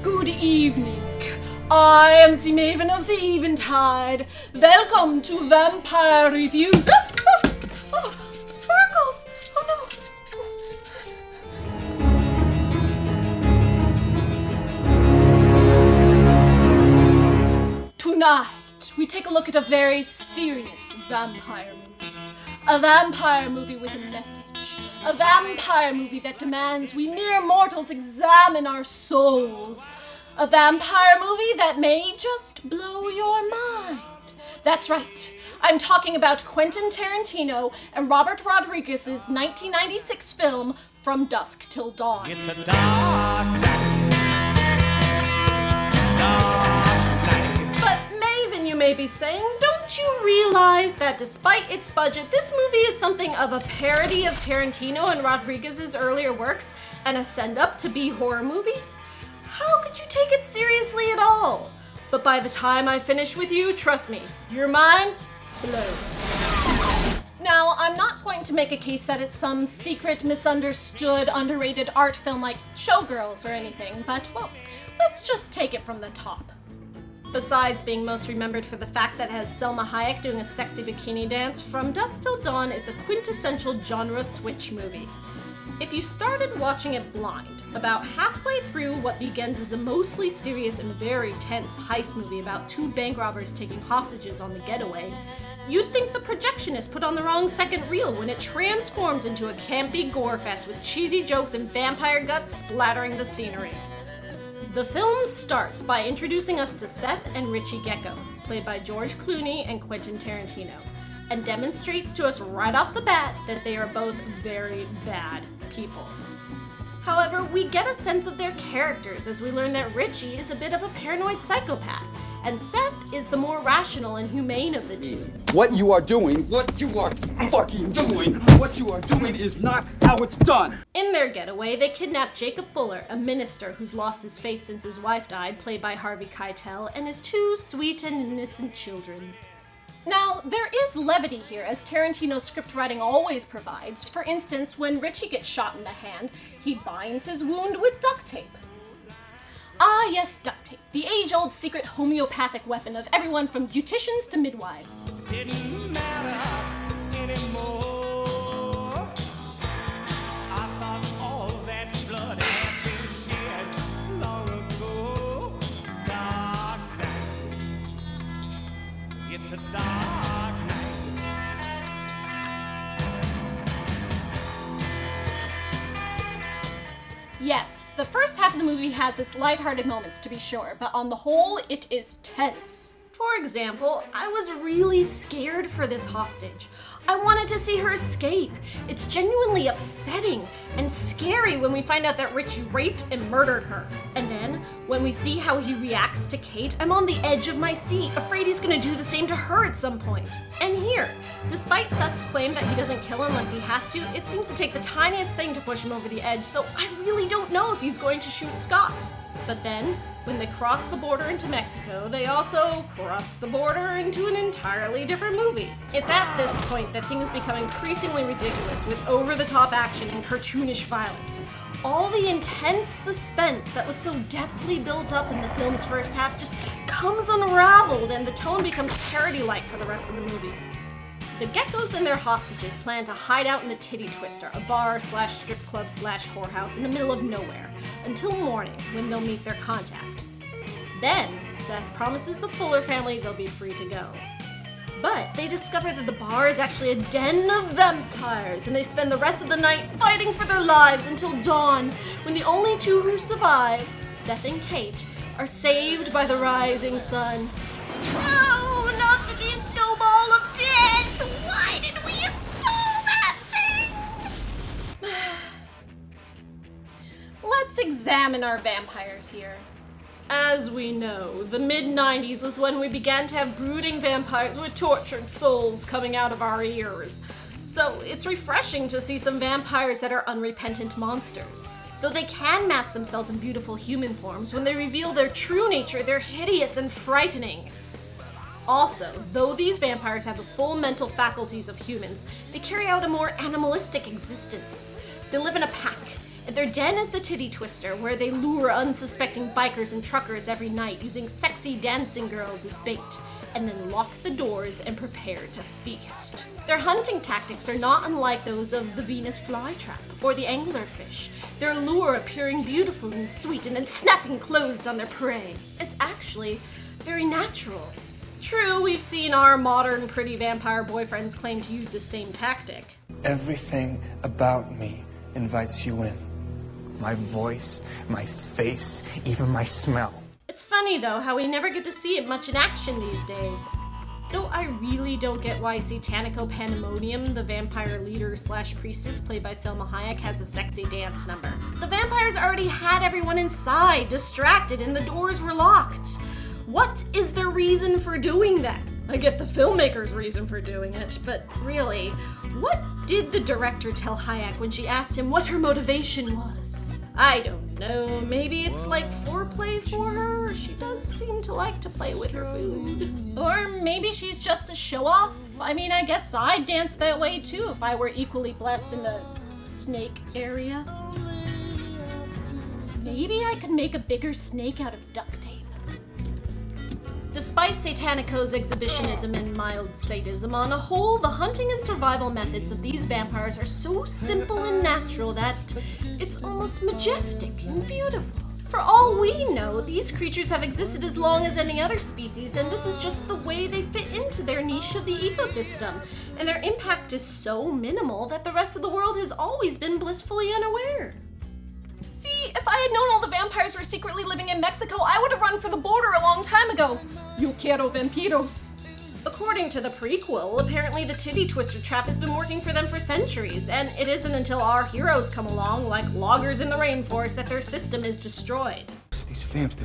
Good evening. I am the Maven of the Eventide. Welcome to Vampire Reviews. Oh, sparkles! Oh no! Tonight, we take a look at a very serious vampire movie. A vampire movie with a message. A vampire movie that demands we mere mortals examine our souls. A vampire movie that may just blow your mind. That's right. I'm talking about Quentin Tarantino and Robert Rodriguez's 1996 film, From Dusk Till Dawn. It's a dark night. Dark night. But Maven, you may be saying, don't you realize that despite its budget, this movie is something of a parody of Tarantino and Rodriguez's earlier works and a send-up to B horror movies? How could you take it seriously at all? But by the time I finish with you, trust me, your mind blown. Now, I'm not going to make a case that it's some secret, misunderstood, underrated art film like Showgirls or anything, but, well, let's just take it from the top. Besides being most remembered for the fact that it has Salma Hayek doing a sexy bikini dance, From Dusk Till Dawn is a quintessential genre switch movie. If you started watching it blind, about halfway through what begins as a mostly serious and very tense heist movie about two bank robbers taking hostages on the getaway, you'd think the projectionist put on the wrong second reel when it transforms into a campy gore fest with cheesy jokes and vampire guts splattering the scenery. The film starts by introducing us to Seth and Richie Gecko, played by George Clooney and Quentin Tarantino, and demonstrates to us right off the bat that they are both very bad people. However, we get a sense of their characters as we learn that Richie is a bit of a paranoid psychopath, and Seth is the more rational and humane of the two. What you are doing is not how it's done. In their getaway, they kidnap Jacob Fuller, a minister who's lost his faith since his wife died, played by Harvey Keitel, and his two sweet and innocent children. Now, there is levity here, as Tarantino's script writing always provides. For instance, when Richie gets shot in the hand, he binds his wound with duct tape. Ah yes, duct tape, the age-old secret homeopathic weapon of everyone from beauticians to midwives. Didn't matter anymore. I thought all that blood had been shed long ago. Dark night. It's a dark night. Yes, the first half of the movie has its lighthearted moments to be sure, but on the whole, it is tense. For example, I was really scared for this hostage. I wanted to see her escape. It's genuinely upsetting and scary when we find out that Richie raped and murdered her. And then, when we see how he reacts to Kate, I'm on the edge of my seat, afraid he's gonna do the same to her at some point. And here, despite Seth's claim that he doesn't kill unless he has to, it seems to take the tiniest thing to push him over the edge, so I really don't know if he's going to shoot Scott. But then, when they cross the border into Mexico, they also cross the border into an entirely different movie. It's at this point that things become increasingly ridiculous with over-the-top action and cartoonish violence. All the intense suspense that was so deftly built up in the film's first half just comes unraveled, and the tone becomes parody-like for the rest of the movie. The Geckos and their hostages plan to hide out in the Titty Twister, a bar/strip club/whorehouse in the middle of nowhere, until morning, when they'll meet their contact. Then, Seth promises the Fuller family they'll be free to go. But they discover that the bar is actually a den of vampires, and they spend the rest of the night fighting for their lives until dawn, when the only two who survive, Seth and Kate, are saved by the rising sun. No, not the disco ball of death! Why did we install that thing? Let's examine our vampires here. As we know, the mid-90s was when we began to have brooding vampires with tortured souls coming out of our ears. So it's refreshing to see some vampires that are unrepentant monsters. Though they can mask themselves in beautiful human forms, when they reveal their true nature, they're hideous and frightening. Also, though these vampires have the full mental faculties of humans, they carry out a more animalistic existence. They live in a pack, Their den is the Titty Twister, where they lure unsuspecting bikers and truckers every night using sexy dancing girls as bait, and then lock the doors and prepare to feast. Their hunting tactics are not unlike those of the Venus flytrap or the anglerfish, their lure appearing beautiful and sweet and then snapping closed on their prey. It's actually very natural. True, we've seen our modern pretty vampire boyfriends claim to use the same tactic. Everything about me invites you in. My voice, my face, even my smell. It's funny though how we never get to see it much in action these days. Though I really don't get why Satanico Pandemonium, the vampire leader / priestess played by Salma Hayek, has a sexy dance number. The vampires already had everyone inside, distracted, and the doors were locked. What is the reason for doing that? I get the filmmaker's reason for doing it, but really, what did the director tell Hayek when she asked him what her motivation was? I don't know, maybe it's like foreplay for her? She does seem to like to play with her food. Or maybe she's just a show-off? I mean, I guess I'd dance that way too if I were equally blessed in the snake area. Maybe I could make a bigger snake out of duct tape. Despite Satanico's exhibitionism and mild sadism, on a whole, the hunting and survival methods of these vampires are so simple and natural that it's almost majestic and beautiful. For all we know, these creatures have existed as long as any other species, and this is just the way they fit into their niche of the ecosystem. And their impact is so minimal that the rest of the world has always been blissfully unaware. See, if I had known all the vampires were secretly living in Mexico, I would have run for the border a long time ago. Yo quiero vampiros. According to the prequel, apparently the Titty Twister trap has been working for them for centuries, and it isn't until our heroes come along, like loggers in the rainforest, that their system is destroyed. These vamps,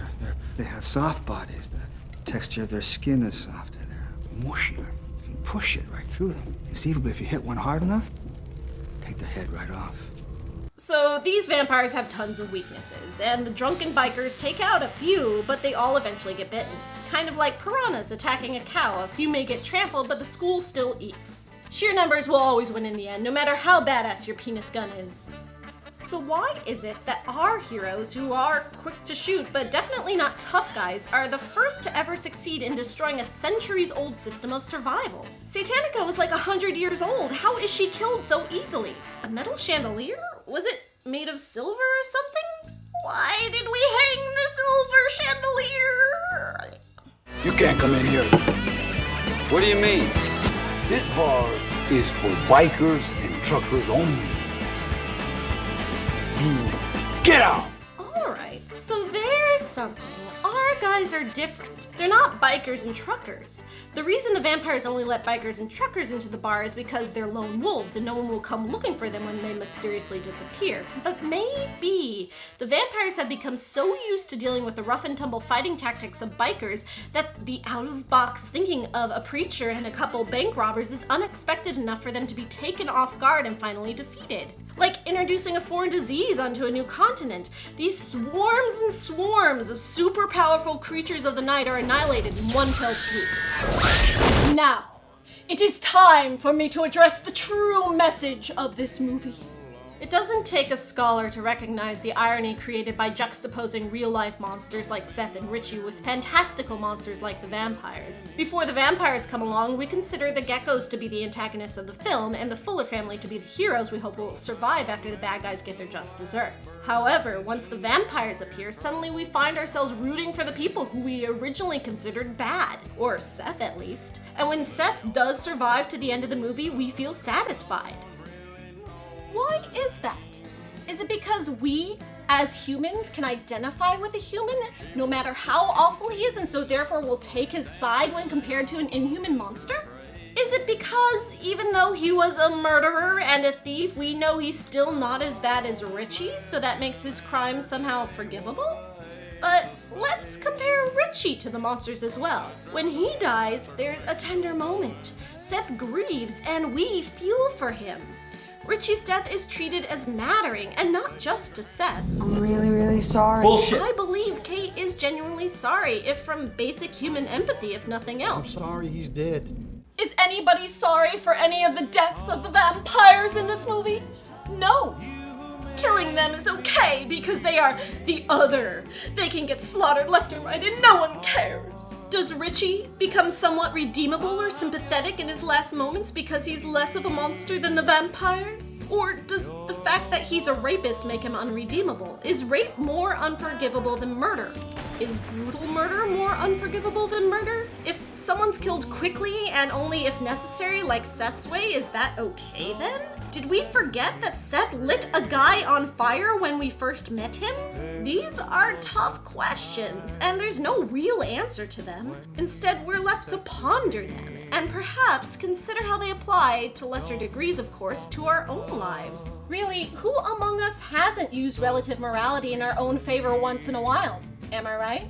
they have soft bodies. The texture of their skin is softer. They're mushier. You can push it right through them. Conceivably, if you hit one hard enough, take their head right off. So these vampires have tons of weaknesses, and the drunken bikers take out a few, but they all eventually get bitten. Kind of like piranhas attacking a cow. A few may get trampled, but the school still eats. Sheer numbers will always win in the end, no matter how badass your penis gun is. So why is it that our heroes, who are quick to shoot but definitely not tough guys, are the first to ever succeed in destroying a centuries-old system of survival? Satanico is like 100 years old. How is she killed so easily? A metal chandelier? Was it made of silver or something? Why did we hang the silver chandelier? You can't come in here. What do you mean? This bar is for bikers and truckers only. You get out! Alright, so there's something. Our guys are different. They're not bikers and truckers. The reason the vampires only let bikers and truckers into the bar is because they're lone wolves and no one will come looking for them when they mysteriously disappear. But maybe the vampires have become so used to dealing with the rough and tumble fighting tactics of bikers that the out-of-box thinking of a preacher and a couple bank robbers is unexpected enough for them to be taken off guard and finally defeated. Like introducing a foreign disease onto a new continent. These swarms and swarms of super powerful creatures of the night are annihilated in one fell swoop. Now, it is time for me to address the true message of this movie. It doesn't take a scholar to recognize the irony created by juxtaposing real-life monsters like Seth and Richie with fantastical monsters like the vampires. Before the vampires come along, we consider the geckos to be the antagonists of the film and the Fuller family to be the heroes we hope will survive after the bad guys get their just desserts. However, once the vampires appear, suddenly we find ourselves rooting for the people who we originally considered bad, or Seth at least. And when Seth does survive to the end of the movie, we feel satisfied. Why is that? Is it because we, as humans, can identify with a human no matter how awful he is and so therefore will take his side when compared to an inhuman monster? Is it because even though he was a murderer and a thief, we know he's still not as bad as Richie, so that makes his crimes somehow forgivable? But let's compare Richie to the monsters as well. When he dies, there's a tender moment. Seth grieves and we feel for him. Richie's death is treated as mattering, and not just to Seth. I'm really, really sorry. Bullshit. I believe Kate is genuinely sorry, if from basic human empathy, if nothing else. I'm sorry he's dead. Is anybody sorry for any of the deaths of the vampires in this movie? No. killing them is okay because they are the other. They can get slaughtered left and right and no one cares. Does Richie become somewhat redeemable or sympathetic in his last moments because he's less of a monster than the vampires? Or does the fact that he's a rapist make him unredeemable? Is rape more unforgivable than murder? Is brutal murder more unforgivable than murder? If someone's killed quickly and only if necessary, like Seth's way, is that okay then? Did we forget that Seth lit a guy on fire when we first met him? These are tough questions, and there's no real answer to them. Instead, we're left to ponder them, and perhaps consider how they apply, to lesser degrees of course, to our own lives. Really, who among us hasn't used relative morality in our own favor once in a while? Am I right?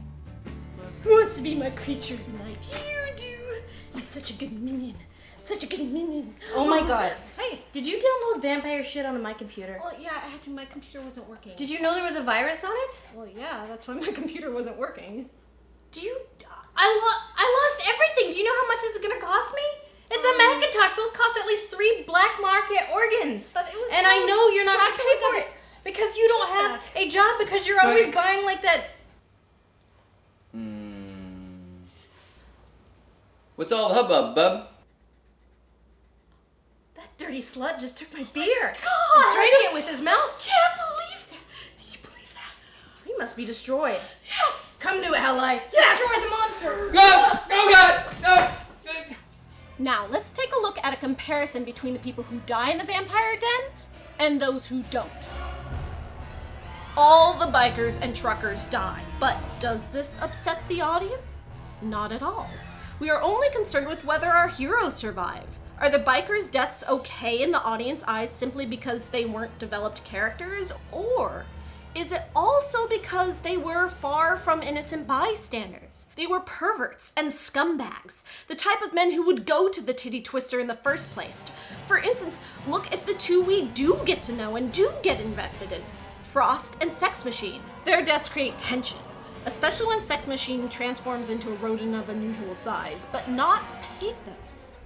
Who wants to be my creature tonight? You do. You're such a good minion. Such a good minion. Oh my god. Hey. Did you download vampire shit onto my computer? Well, yeah, I had to. My computer wasn't working. Did you know there was a virus on it? Well, yeah, that's why my computer wasn't working. I lost everything. Do you know how much this is gonna cost me? It's a Macintosh. Those cost at least 3 black market organs. But it was and I know you're not gonna Jack, pay for it because you don't have a job because you're always buying like that. What's all the hubbub, bub? That dirty slut just took my beer. God! Drank it with his mouth. Can't believe that. Did you believe that? He must be destroyed. Yes! Come to it, Helleye. Yes! Destroy the monster. God! Oh God! No! Now, let's take a look at a comparison between the people who die in the vampire den and those who don't. All the bikers and truckers die, but does this upset the audience? Not at all. We are only concerned with whether our heroes survive. Are the bikers' deaths okay in the audience eyes simply because they weren't developed characters? Or is it also because they were far from innocent bystanders? They were perverts and scumbags, the type of men who would go to the titty twister in the first place. For instance, look at the two we do get to know and do get invested in, Frost and Sex Machine. Their deaths create tension, especially when Sex Machine transforms into a rodent of unusual size, but not pathos.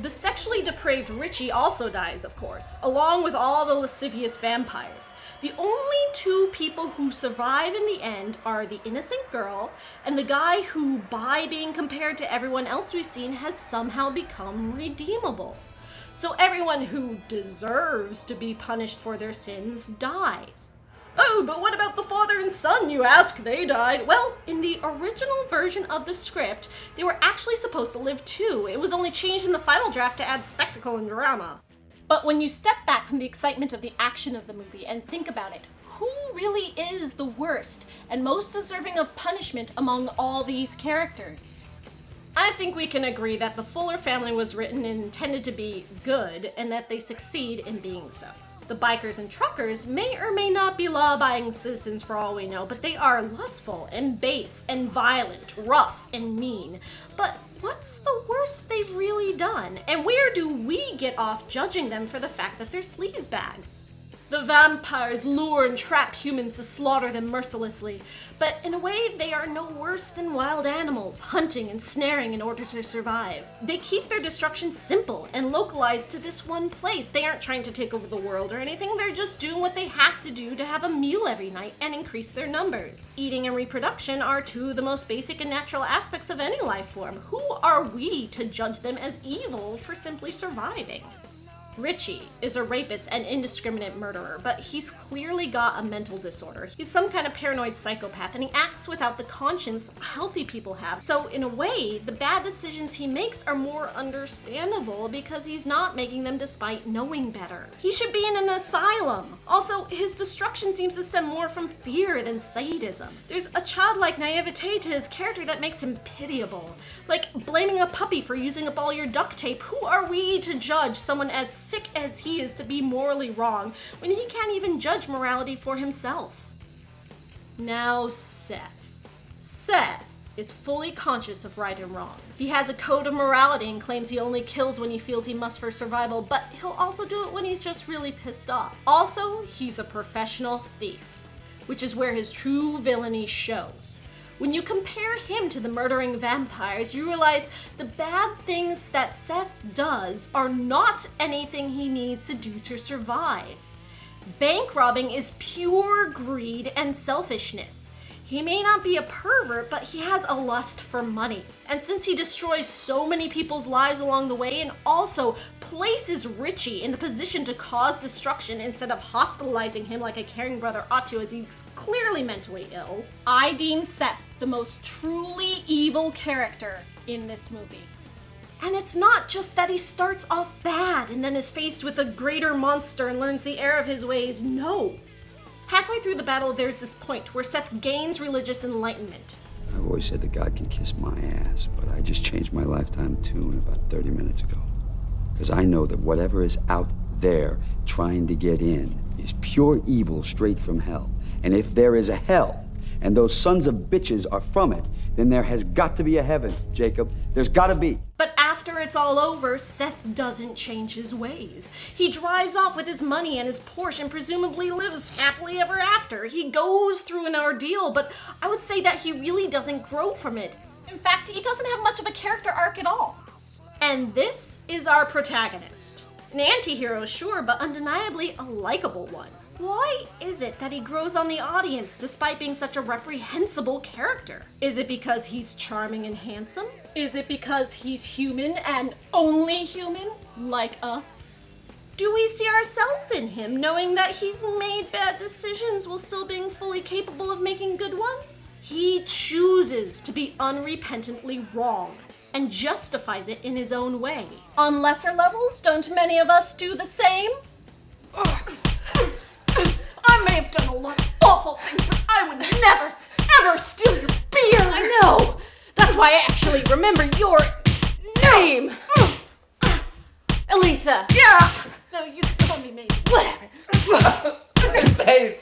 The sexually depraved Richie also dies, of course, along with all the lascivious vampires. The only two people who survive in the end are the innocent girl and the guy who, by being compared to everyone else we've seen, has somehow become redeemable. So everyone who deserves to be punished for their sins dies. Oh, but what about the father and son, you ask? They died. Well, in the original version of the script, they were actually supposed to live too. It was only changed in the final draft to add spectacle and drama. But when you step back from the excitement of the action of the movie and think about it, who really is the worst and most deserving of punishment among all these characters? I think we can agree that the Fuller family was written and intended to be good, and that they succeed in being so. The bikers and truckers may or may not be law-abiding citizens for all we know, but they are lustful and base and violent, rough and mean. But what's the worst they've really done? And where do we get off judging them for the fact that they're sleazebags? The vampires lure and trap humans to slaughter them mercilessly, but in a way they are no worse than wild animals, hunting and snaring in order to survive. They keep their destruction simple and localized to this one place. They aren't trying to take over the world or anything, they're just doing what they have to do to have a meal every night and increase their numbers. Eating and reproduction are two of the most basic and natural aspects of any life form. Who are we to judge them as evil for simply surviving? Richie is a rapist and indiscriminate murderer, but he's clearly got a mental disorder. He's some kind of paranoid psychopath, and he acts without the conscience healthy people have. So in a way, the bad decisions he makes are more understandable because he's not making them despite knowing better. He should be in an asylum. Also, his destruction seems to stem more from fear than sadism. There's a childlike naivete to his character that makes him pitiable. Like blaming a puppy for using up all your duct tape. Who are we to judge someone as sick as he is to be morally wrong when he can't even judge morality for himself? Now Seth. Seth is fully conscious of right and wrong. He has a code of morality and claims he only kills when he feels he must for survival, but he'll also do it when he's just really pissed off. Also, he's a professional thief, which is where his true villainy shows. When you compare him to the murdering vampires, you realize the bad things that Seth does are not anything he needs to do to survive. Bank robbing is pure greed and selfishness. He may not be a pervert, but he has a lust for money. And since he destroys so many people's lives along the way and also places Richie in the position to cause destruction instead of hospitalizing him like a caring brother ought to, as he's clearly mentally ill, I deem Seth the most truly evil character in this movie. And it's not just that he starts off bad and then is faced with a greater monster and learns the error of his ways. No. Halfway through the battle, there's this point where Seth gains religious enlightenment. I've always said that God can kiss my ass, but I just changed my lifetime tune about 30 minutes ago. Because I know that whatever is out there trying to get in is pure evil straight from hell. And if there is a hell, and those sons of bitches are from it, then there has got to be a heaven, Jacob. There's got to be. But after it's all over, Seth doesn't change his ways. He drives off with his money and his Porsche and presumably lives happily ever after. He goes through an ordeal, but I would say that he really doesn't grow from it. In fact, he doesn't have much of a character arc at all. And this is our protagonist. An anti-hero, sure, but undeniably a likable one. Why is it that he grows on the audience despite being such a reprehensible character? Is it because he's charming and handsome? Is it because he's human and only human, like us? Do we see ourselves in him, knowing that he's made bad decisions while still being fully capable of making good ones? He chooses to be unrepentantly wrong and justifies it in his own way. On lesser levels, don't many of us do the same? I may have done a lot of awful things, but I would never, ever steal your beer! I know! That's why I actually remember your name! Elisa! Yeah! No, you can call me Maven. Whatever. Face.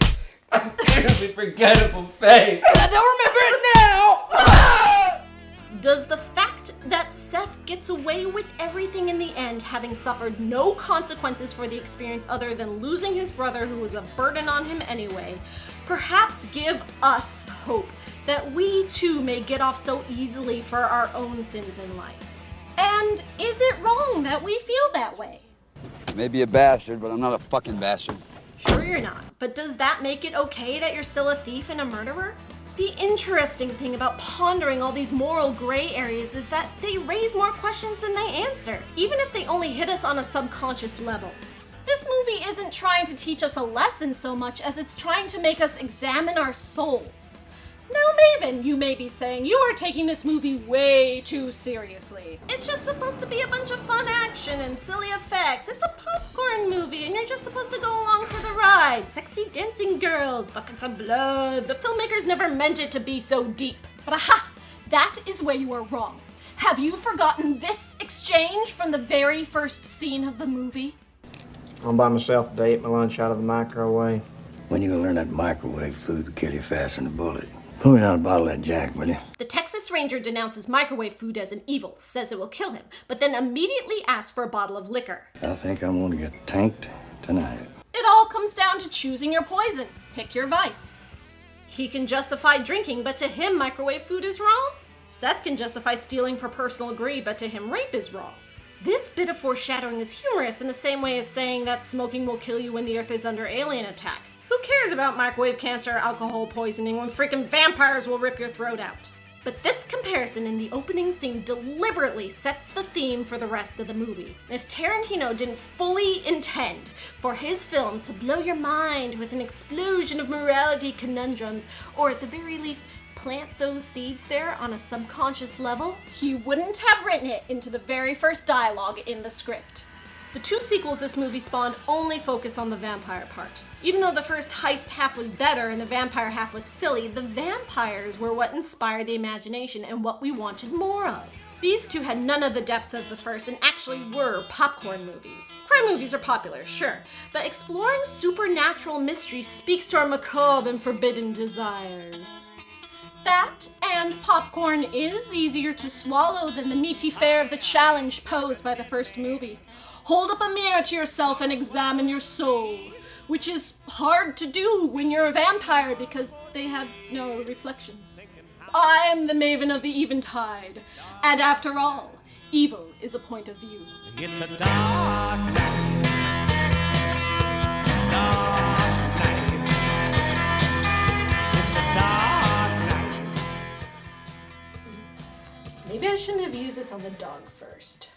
A beautifully forgettable face. I don't remember it now! Does the fact that Seth gets away with everything in the end, having suffered no consequences for the experience other than losing his brother who was a burden on him anyway, perhaps give us hope that we too may get off so easily for our own sins in life? And is it wrong that we feel that way? Maybe a bastard, but I'm not a fucking bastard. Sure you're not, but does that make it okay that you're still a thief and a murderer? The interesting thing about pondering all these moral gray areas is that they raise more questions than they answer, even if they only hit us on a subconscious level. This movie isn't trying to teach us a lesson so much as it's trying to make us examine our souls. Now, Maven, you may be saying, you are taking this movie way too seriously. It's just supposed to be a bunch of fun action and silly effects. It's a popcorn movie and you're just supposed to go along for the ride. Sexy dancing girls, buckets of blood. The filmmakers never meant it to be so deep. But aha, that is where you are wrong. Have you forgotten this exchange from the very first scene of the movie? I'm by myself today, ate my lunch out of the microwave. When you gonna learn that microwave food will kill you faster than a bullet? Pull me out a bottle of that Jack, will you? The Texas Ranger denounces microwave food as an evil, says it will kill him, but then immediately asks for a bottle of liquor. I think I'm gonna get tanked tonight. It all comes down to choosing your poison. Pick your vice. He can justify drinking, but to him microwave food is wrong. Seth can justify stealing for personal greed, but to him rape is wrong. This bit of foreshadowing is humorous in the same way as saying that smoking will kill you when the Earth is under alien attack. Who cares about microwave cancer or alcohol poisoning when freaking vampires will rip your throat out? But this comparison in the opening scene deliberately sets the theme for the rest of the movie. If Tarantino didn't fully intend for his film to blow your mind with an explosion of morality conundrums, or at the very least, plant those seeds there on a subconscious level, he wouldn't have written it into the very first dialogue in the script. The two sequels this movie spawned only focus on the vampire part. Even though the first heist half was better and the vampire half was silly, the vampires were what inspired the imagination and what we wanted more of. These two had none of the depth of the first and actually were popcorn movies. Crime movies are popular, sure, but exploring supernatural mysteries speaks to our macabre and forbidden desires. That and popcorn is easier to swallow than the meaty fare of the challenge posed by the first movie. Hold up a mirror to yourself and examine your soul, which is hard to do when you're a vampire because they have no reflections. I am the Maven of the Eventide, and after all, evil is a point of view. It's a dark night. Dark Maybe I shouldn't have used this on the dog first.